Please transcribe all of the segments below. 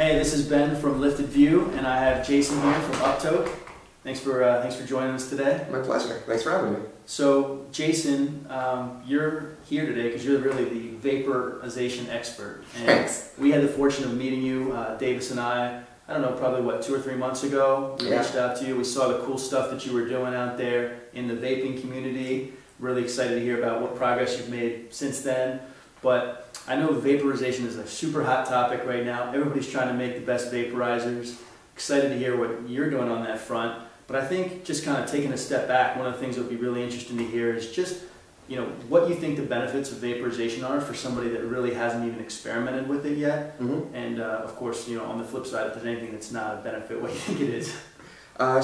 Hey, this is Ben from Lifted View, and I have Jason here from Uptoke. Thanks for joining us today. My pleasure. Thanks for having me. So, Jason, you're here today because you're really the vaporization expert. And Thanks. We had the fortune of meeting you, Davis and I don't know, probably what, 2 or 3 months ago. We reached out to you. We saw the cool stuff that you were doing out there in the vaping community. Really excited to hear about what progress you've made since then. But I know vaporization is a super hot topic right now. Everybody's trying to make the best vaporizers. Excited to hear what you're doing on that front. But I think just kind of taking a step back, one of the things that would be really interesting to hear is just, what you think the benefits of vaporization are for somebody that really hasn't even experimented with it yet. Mm-hmm. And of course, on the flip side, if there's anything that's not a benefit, what do you think it is?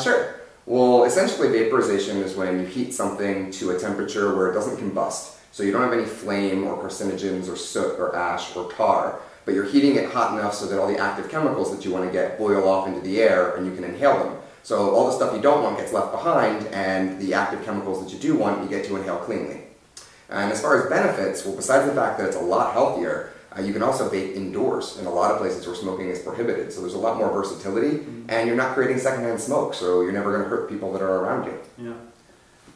Sure. Well, essentially vaporization is when you heat something to a temperature where it doesn't combust. So you don't have any flame or carcinogens or soot or ash or tar, but you're heating it hot enough so that all the active chemicals that you want to get boil off into the air and you can inhale them. So all the stuff you don't want gets left behind, and the active chemicals that you do want, you get to inhale cleanly. And as far as benefits, well, besides the fact that it's a lot healthier, you can also vape indoors in a lot of places where smoking is prohibited. So there's a lot more versatility, and you're not creating secondhand smoke, so you're never going to hurt people that are around you. Yeah.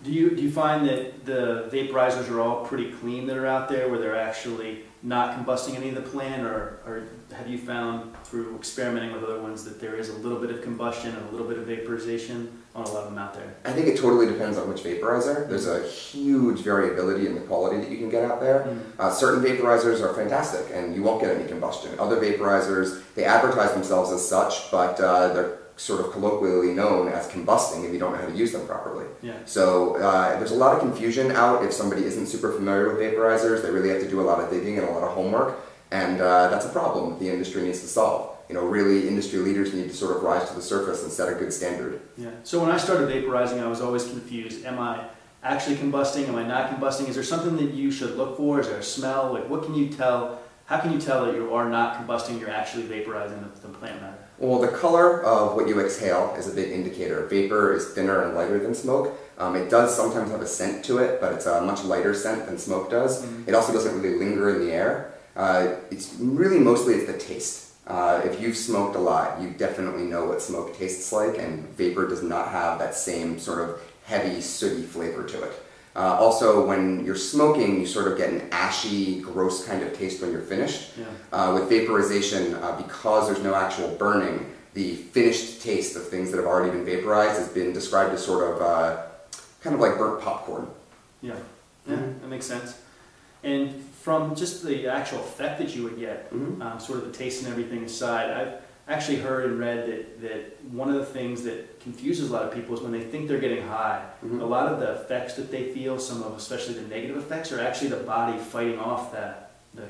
Do you find that the vaporizers are all pretty clean that are out there, where they're actually not combusting any of the plant, or have you found through experimenting with other ones that there is a little bit of combustion and a little bit of vaporization on a lot of them out there? I think it totally depends on which vaporizer. There's a huge variability in the quality that you can get out there. Certain vaporizers are fantastic and you won't get any combustion. Other vaporizers, they advertise themselves as such, but they're sort of colloquially known as combusting if you don't know how to use them properly. Yeah. So there's a lot of confusion out if somebody isn't super familiar with vaporizers. They really have to do a lot of digging and a lot of homework, and that's a problem that the industry needs to solve. Really industry leaders need to sort of rise to the surface and set a good standard. Yeah. So when I started vaporizing, I was always confused. Am I actually combusting? Am I not combusting? Is there something that you should look for? Is there a smell? Like, what can you tell? How can you tell that you are not combusting, you're actually vaporizing the plant matter? Well, the color of what you exhale is a big indicator. Vapor is thinner and lighter than smoke. It does sometimes have a scent to it, but it's a much lighter scent than smoke does. It also doesn't really linger in the air. It's the taste. If you've smoked a lot, you definitely know what smoke tastes like, and vapor does not have that same sort of heavy, sooty flavor to it. Also, when you're smoking, you sort of get an ashy, gross kind of taste when you're finished. Yeah. With vaporization, because there's no actual burning, the finished taste of things that have already been vaporized has been described as sort of kind of like burnt popcorn. Yeah, that makes sense. And from just the actual effect that you would get, sort of the taste and everything aside, I've actually heard and read that one of the things that confuses a lot of people is when they think they're getting high, a lot of the effects that they feel, some of especially the negative effects, are actually the body fighting off the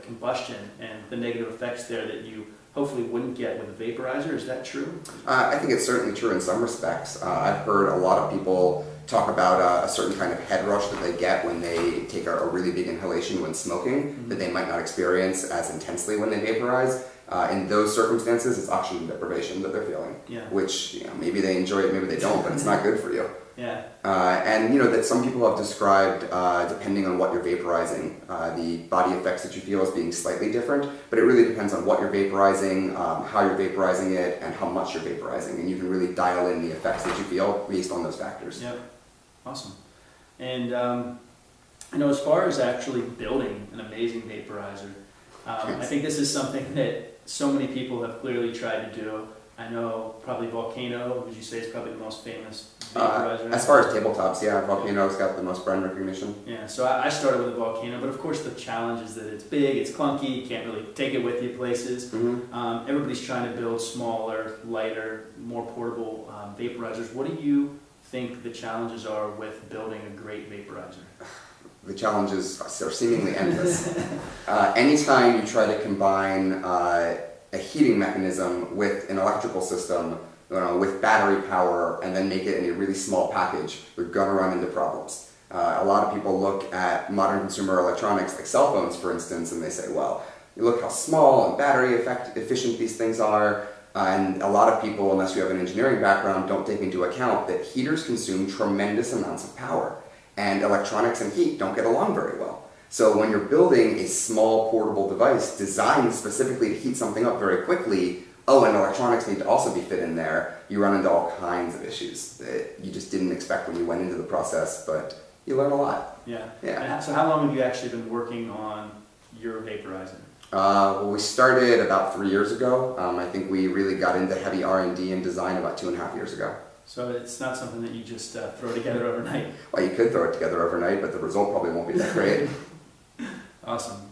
combustion and the negative effects there that you hopefully wouldn't get with a vaporizer. Is that true? I think it's certainly true in some respects. I've heard a lot of people talk about a certain kind of head rush that they get when they take a really big inhalation when smoking that they might not experience as intensely when they vaporize. In those circumstances, it's oxygen deprivation that they're feeling, which maybe they enjoy it, maybe they don't, but it's not good for you. Yeah. And that some people have described, depending on what you're vaporizing, the body effects that you feel as being slightly different, but it really depends on what you're vaporizing, how you're vaporizing it, and how much you're vaporizing, and you can really dial in the effects that you feel based on those factors. Yep. Awesome. And as far as actually building an amazing vaporizer, I think this is something that so many people have clearly tried to do. I know probably Volcano, would you say, is probably the most famous vaporizer? As far as tabletops, yeah, Volcano's got the most brand recognition. Yeah, so I started with a Volcano, but of course the challenge is that it's big, it's clunky, you can't really take it with you places. Everybody's trying to build smaller, lighter, more portable vaporizers. What do you think the challenges are with building a great vaporizer? The challenges are seemingly endless. Anytime you try to combine a heating mechanism with an electrical system, with battery power, and then make it in a really small package, you're going to run into problems. A lot of people look at modern consumer electronics, like cell phones for instance, and they say, well, you look how small and battery efficient these things are, and a lot of people, unless you have an engineering background, don't take into account that heaters consume tremendous amounts of power. And electronics and heat don't get along very well. So when you're building a small portable device designed specifically to heat something up very quickly, Oh, and electronics need to also be fit in there. You run into all kinds of issues that you just didn't expect when you went into the process, but you learn a lot. Yeah. Yeah. So how long have you actually been working on your vaporizer? Well, we started about 3 years ago. I think we really got into heavy R&D and design about 2.5 years ago. So it's not something that you just throw together overnight? Well, you could throw it together overnight, but the result probably won't be that great. Awesome.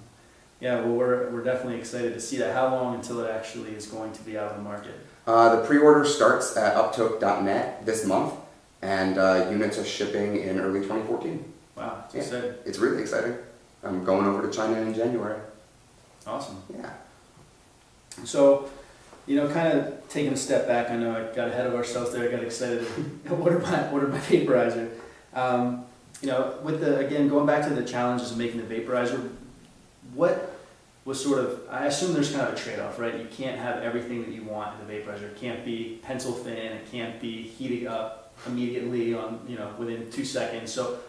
Yeah, well, we're definitely excited to see that. How long until it actually is going to be out on the market? The pre-order starts at uptoke.net this month, and units are shipping in early 2014. Wow, it's exciting. It's really exciting. I'm going over to China in January. Awesome. Yeah. So, you know, kind of taking a step back, I know I got ahead of ourselves there. I got excited. Ordered my vaporizer. You know, with again going back to the challenges of making the vaporizer, what was sort of, I assume there's kind of a trade-off, right? You can't have everything that you want in the vaporizer. It can't be pencil thin. It can't be heating up immediately within 2 seconds. So,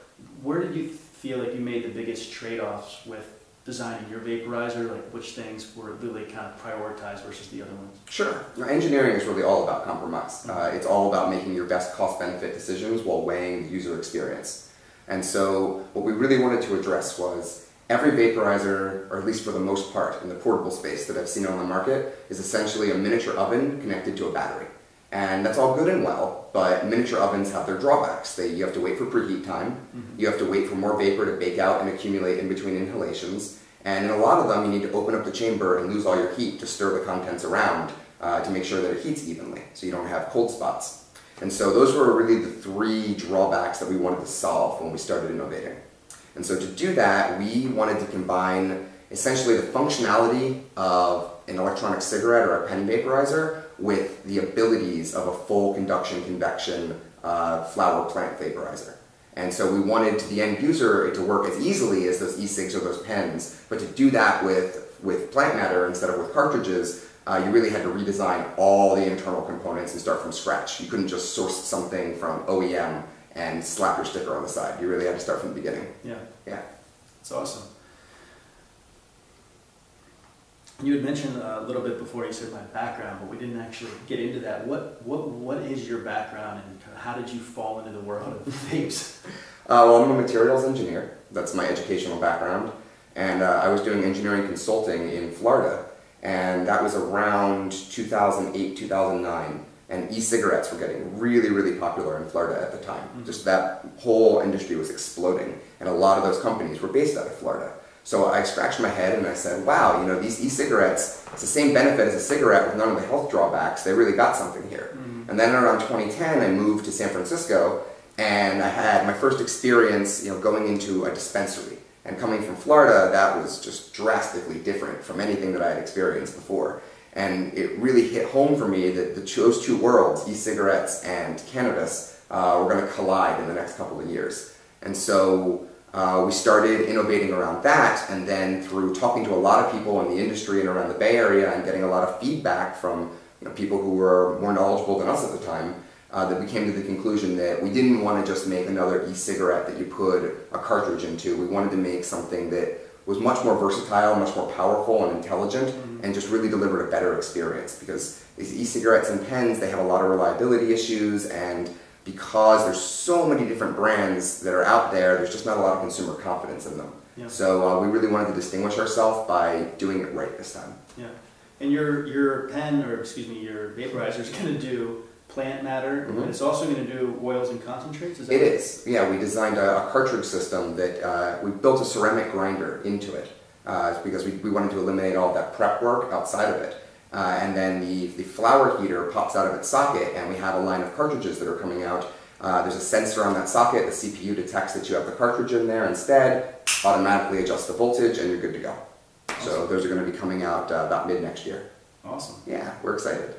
where did you feel like you made the biggest trade-offs with designing your vaporizer, like which things were really kind of prioritized versus the other ones? Sure. Now, engineering is really all about compromise. It's all about making your best cost-benefit decisions while weighing the user experience. And so what we really wanted to address was every vaporizer, or at least for the most part in the portable space that I've seen on the market, is essentially a miniature oven connected to a battery. And that's all good and well, but miniature ovens have their drawbacks. You have to wait for preheat time, you have to wait for more vapor to bake out and accumulate in between inhalations, and in a lot of them you need to open up the chamber and lose all your heat to stir the contents around to make sure that it heats evenly, so you don't have cold spots. And so those were really the 3 drawbacks that we wanted to solve when we started innovating. And so to do that, we wanted to combine essentially the functionality of an electronic cigarette or a pen vaporizer with the abilities of a full conduction convection flower plant vaporizer. And so we wanted the end user it to work as easily as those e-cigs or those pens, but to do that with plant matter instead of with cartridges, you really had to redesign all the internal components and start from scratch. You couldn't just source something from OEM and slap your sticker on the side. You really had to start from the beginning. Yeah. Yeah. That's awesome. You had mentioned a little bit before, you said my background, but we didn't actually get into that. What is your background and how did you fall into the world of vapes? Well, I'm a materials engineer. That's my educational background. And I was doing engineering consulting in Florida. And that was around 2008, 2009. And e-cigarettes were getting really, really popular in Florida at the time. Just that whole industry was exploding. And a lot of those companies were based out of Florida. So I scratched my head and I said, wow, you know, these e-cigarettes, it's the same benefit as a cigarette with none of the health drawbacks. They really got something here. And then around 2010, I moved to San Francisco and I had my first experience, you know, going into a dispensary. And coming from Florida, that was just drastically different from anything that I had experienced before. And it really hit home for me that those 2 worlds, e-cigarettes and cannabis, were going to collide in the next couple of years. And so we started innovating around that, and then through talking to a lot of people in the industry and around the Bay Area and getting a lot of feedback from people who were more knowledgeable than us at the time, that we came to the conclusion that we didn't want to just make another e-cigarette that you put a cartridge into. We wanted to make something that was much more versatile, much more powerful and intelligent, and just really delivered a better experience. Because these e-cigarettes and pens, they have a lot of reliability issues, and because there's so many different brands that are out there, there's just not a lot of consumer confidence in them. Yeah. So we really wanted to distinguish ourselves by doing it right this time. Yeah. And your pen, or excuse me, your vaporizer is going to do plant matter, and it's also going to do oils and concentrates? Is that it right? Is. Yeah, we designed a cartridge system that we built a ceramic grinder into it because we wanted to eliminate all that prep work outside of it. And then the flower heater pops out of its socket, and we have a line of cartridges that are coming out. There's a sensor on that socket. The CPU detects that you have the cartridge in there instead, automatically adjusts the voltage, and you're good to go. Awesome. So those are going to be coming out about mid-next year. Awesome. Yeah, we're excited.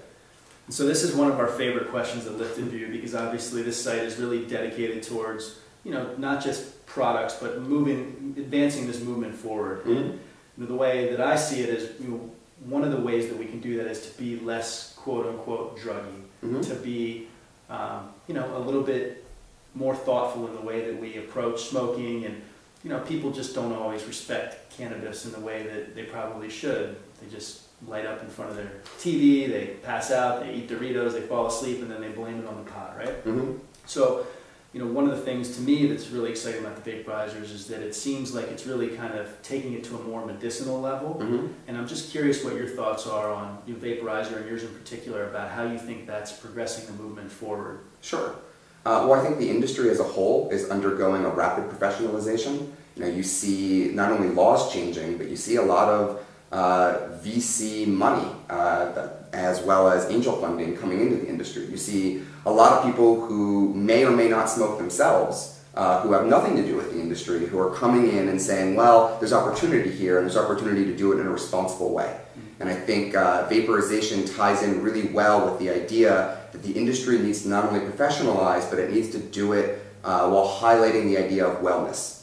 So this is one of our favorite questions at Lift and View, because obviously this site is really dedicated towards, not just products, but advancing this movement forward. And the way that I see it is, one of the ways that we can do that is to be less quote-unquote druggy, to be, a little bit more thoughtful in the way that we approach smoking, and people just don't always respect cannabis in the way that they probably should. They just light up in front of their TV, they pass out, they eat Doritos, they fall asleep, and then they blame it on the pot, right? Mm-hmm. So, one of the things to me that's really exciting about the vaporizers is that it seems like it's really kind of taking it to a more medicinal level. Mm-hmm. And I'm just curious what your thoughts are on your vaporizer and yours in particular about how you think that's progressing the movement forward. Sure. Well, I think the industry as a whole is undergoing a rapid professionalization. You see not only laws changing, but you see a lot of VC money as well as angel funding coming into the industry. You see a lot of people who may or may not smoke themselves, who have nothing to do with the industry, who are coming in and saying, well, there's opportunity here and there's opportunity to do it in a responsible way. And I think vaporization ties in really well with the idea that the industry needs to not only professionalize, but it needs to do it while highlighting the idea of wellness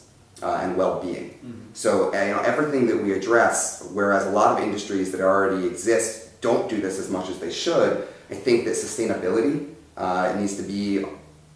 and well-being. Mm-hmm. So everything that we address, whereas a lot of industries that already exist don't do this as much as they should, I think that sustainability needs to be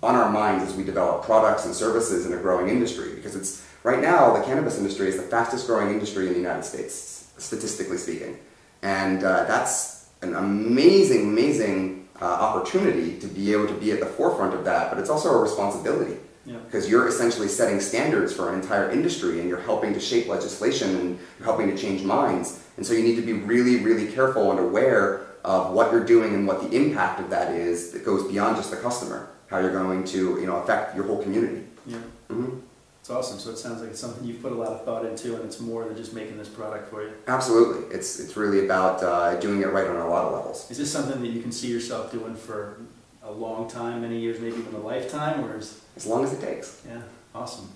on our minds as we develop products and services in a growing industry, because right now the cannabis industry is the fastest growing industry in the United States, statistically speaking. And that's an amazing opportunity to be able to be at the forefront of that, but it's also a responsibility. Yeah. Because you're essentially setting standards for an entire industry and you're helping to shape legislation and you're helping to change minds. And so you need to be really careful and aware of what you're doing and what the impact of that is that goes beyond just the customer, how you're going to affect your whole community. Yeah. Mm-hmm. It's awesome. So it sounds like it's something you've put a lot of thought into, and it's more than just making this product for you. Absolutely. It's really about doing it right on a lot of levels. Is this something that you can see yourself doing for a long time, many years, maybe even a lifetime, or is... As long as it takes. Yeah, awesome.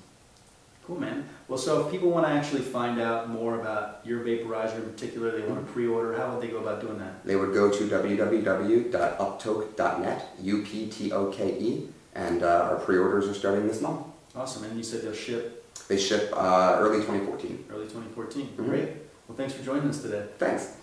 Cool, man. Well, so if people want to actually find out more about your vaporizer in particular, they want to pre-order, how would they go about doing that? They would go to www.uptoke.net, U-P-T-O-K-E, and our pre-orders are starting this month. Awesome, and you said they'll ship? They ship early 2014. Early 2014, Mm-hmm. Great. Well, thanks for joining us today. Thanks.